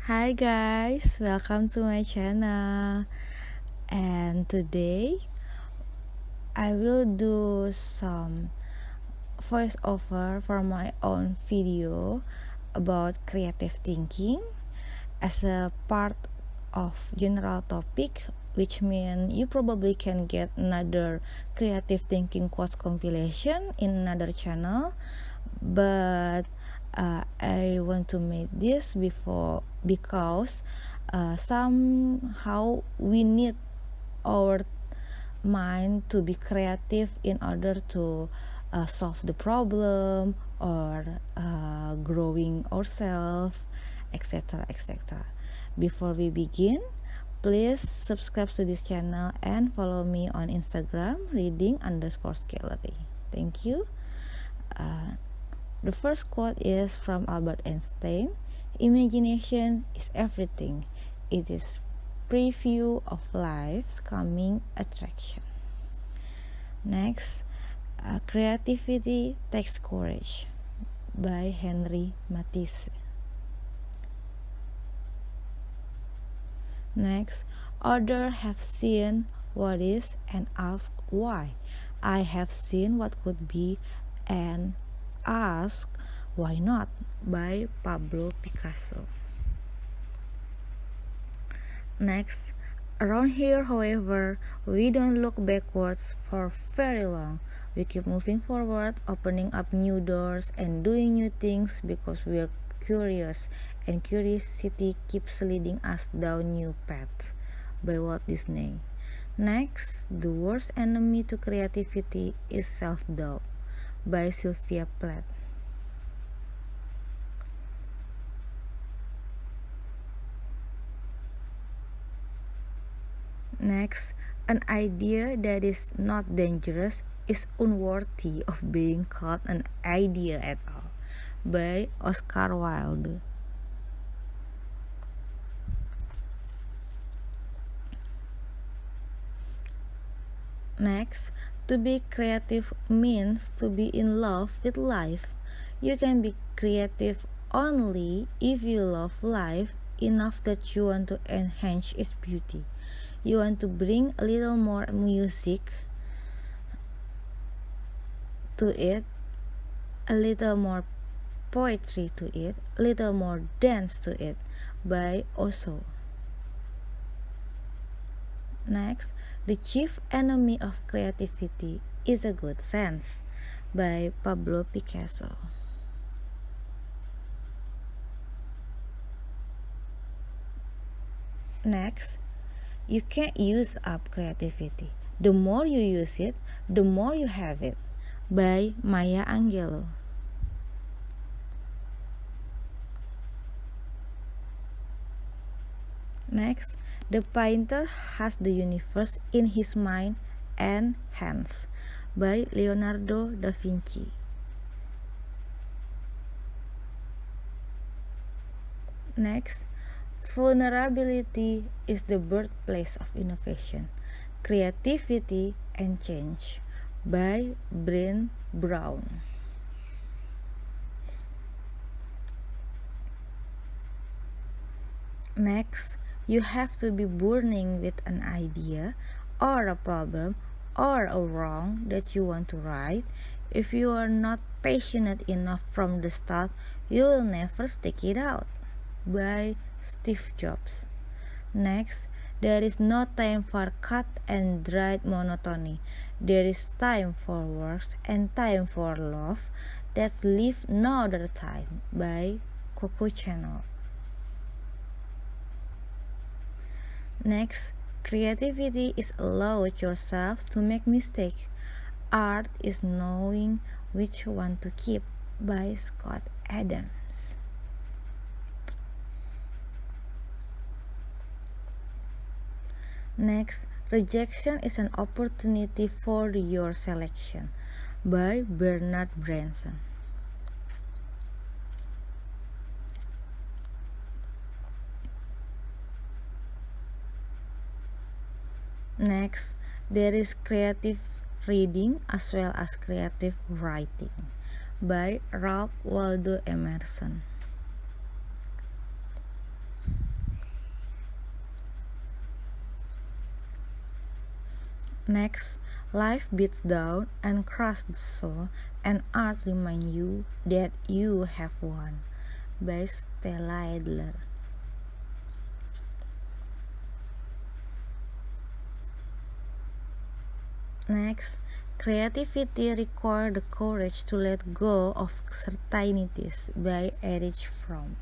Hi guys, welcome to my channel. And today I will do some voiceover for my own video about creative thinking as a part of general topic, which means you probably can get another creative thinking quotes compilation in another channel, but I want to make this because somehow we need our mind to be creative in order to solve the problem or growing ourselves, etc. etc. Before we begin, please subscribe to this channel and follow me on Instagram reading_gallery. Thank you. The first quote is from Albert Einstein. Imagination is everything. It is preview of life's coming attraction. Next, Creativity Takes Courage by Henri Matisse. Next, others have seen what is and ask why. I have seen what could be and ask why not by Pablo Picasso. Next, around here, however, we don't look backwards for very long. We keep moving forward, opening up new doors and doing new things because we are curious, and curiosity keeps leading us down new paths by Walt Disney. Next, the worst enemy to creativity is self-doubt by Sylvia Plath. Next, an idea that is not dangerous is unworthy of being called an idea at all by Oscar Wilde. Next, to be creative means to be in love with life. You can be creative only if you love life enough that you want to enhance its beauty. You want to bring a little more music to it, a little more poetry to it, a little more dance to it by Osho. Next, the chief enemy of creativity is a good sense by Pablo Picasso. Next, you can't use up creativity. The more you use it, the more you have it by Maya Angelou. Next, the painter has the universe in his mind and hands by Leonardo Da Vinci. Next, vulnerability is the birthplace of innovation, creativity, and change by Brené Brown. Next, you have to be burning with an idea or a problem or a wrong that you want to right. If you are not passionate enough from the start, you will never stick it out by Steve Jobs. Next, there is no time for cut and dried monotony. There is time for work and time for love. That's leave no other time by Coco Chanel. Next, creativity is allowing yourself to make mistakes. Art is knowing which one to keep by Scott Adams. Next, rejection is an opportunity for your selection by Bernard Branson. Next, there is creative reading as well as creative writing by Ralph Waldo Emerson. Next, life beats down and crushes the soul, and art reminds you that you have won. By Stella Adler. Next, creativity requires the courage to let go of certainties. By Erich Fromm.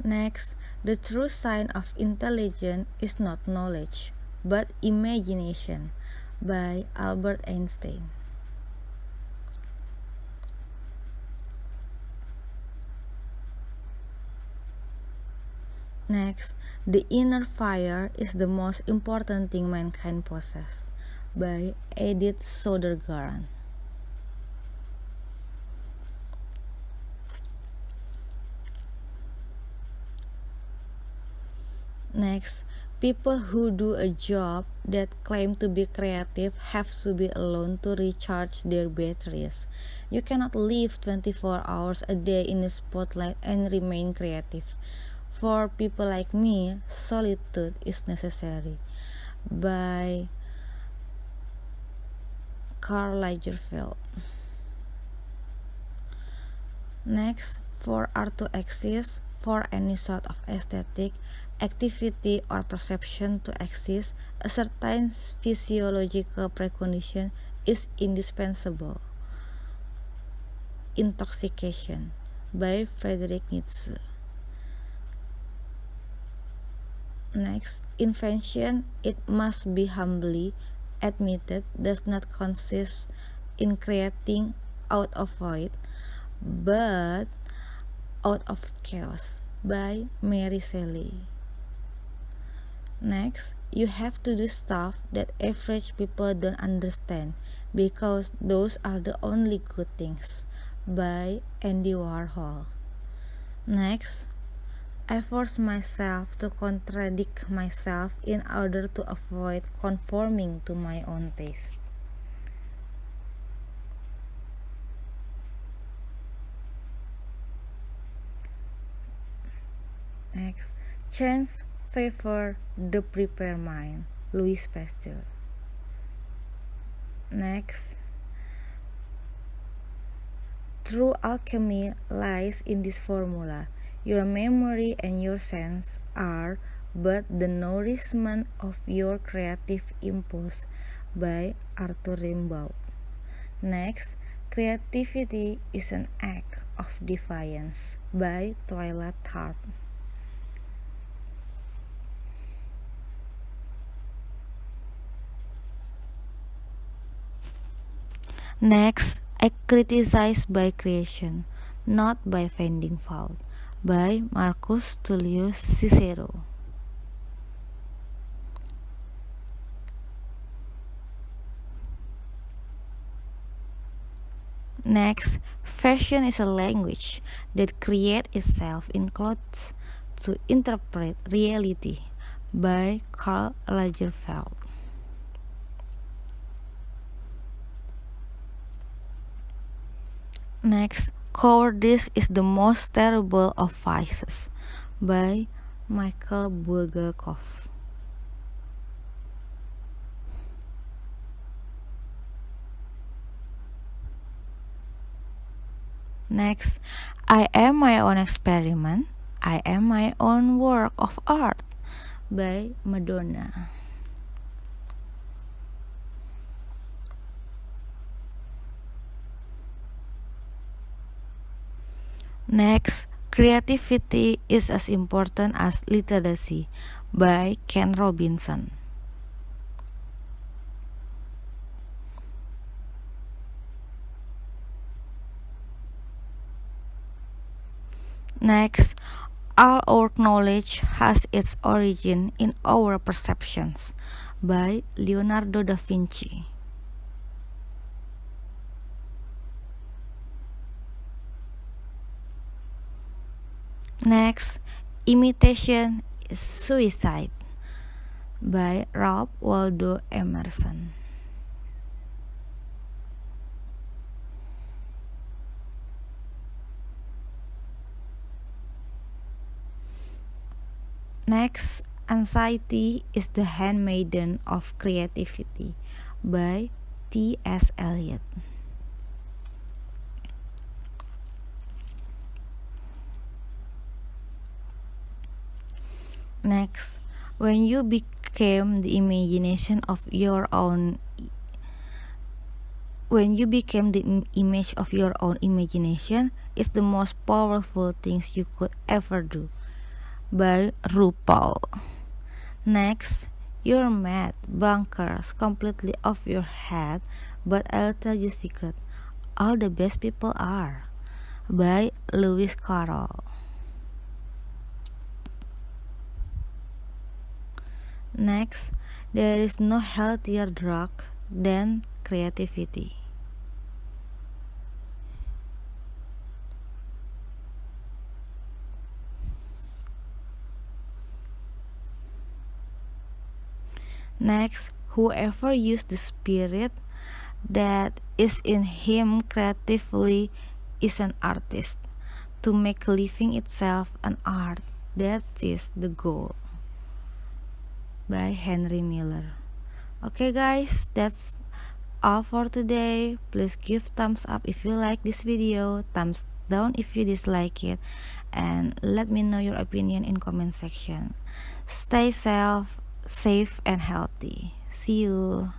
Next, the true sign of intelligence is not knowledge, but imagination. By Albert Einstein. Next, the inner fire is the most important thing mankind possesses. By Edith Sodergaard. Next, people who do a job that claim to be creative have to be alone to recharge their batteries. You cannot live 24 hours a day in the spotlight and remain creative. For people like me, solitude is necessary. By Karl Lagerfeld. Next, for art to exist, for any sort of aesthetic, activity or perception to exist, a certain physiological precondition is indispensable. Intoxication. By Friedrich Nietzsche. Next, invention, it must be humbly admitted, does not consist in creating out of void, but out of chaos. By Mary Shelley. Next, you have to do stuff that average people don't understand, because those are the only good things. By Andy Warhol. Next, I force myself to contradict myself in order to avoid conforming to my own taste. Next, chance favor the prepared mind. Louis Pasteur. Next, true alchemy lies in this formula. Your memory and your sense are but the nourishment of your creative impulse. By Arthur Rimbaud. Next, creativity is an act of defiance. By Twyla Tharp. Next, I criticize by creation, not by finding fault. By Marcus Tullius Cicero. Next, fashion is a language that creates itself in clothes to interpret reality. By Karl Lagerfeld. Next, cowardice is the most terrible of vices. By Mikhail Bulgakov. Next, I am my own experiment. I am my own work of art. By Madonna. Next, creativity is as important as literacy. By Ken Robinson. Next, all our knowledge has its origin in our perceptions. By Leonardo Da Vinci. Next, imitation is suicide. By Waldo Emerson. Next, Anxiety is the Handmaiden of Creativity by T.S. Eliot. Next, when you became the imagination of your own when you became the image of your own imagination is the most powerful things you could ever do by RuPaul. Next, you're mad, bonkers, completely off your head, but I'll tell you a secret. All the best people are by Lewis Carroll. Next, there is no healthier drug than creativity. Next, whoever used the spirit that is in him creatively is an artist. To make living itself an art, that is the goal. By Henry Miller. Okay guys, that's all for today. Please give thumbs up if you like this video, thumbs down if you dislike it, and let me know your opinion in comment section. Stay safe and healthy. See you.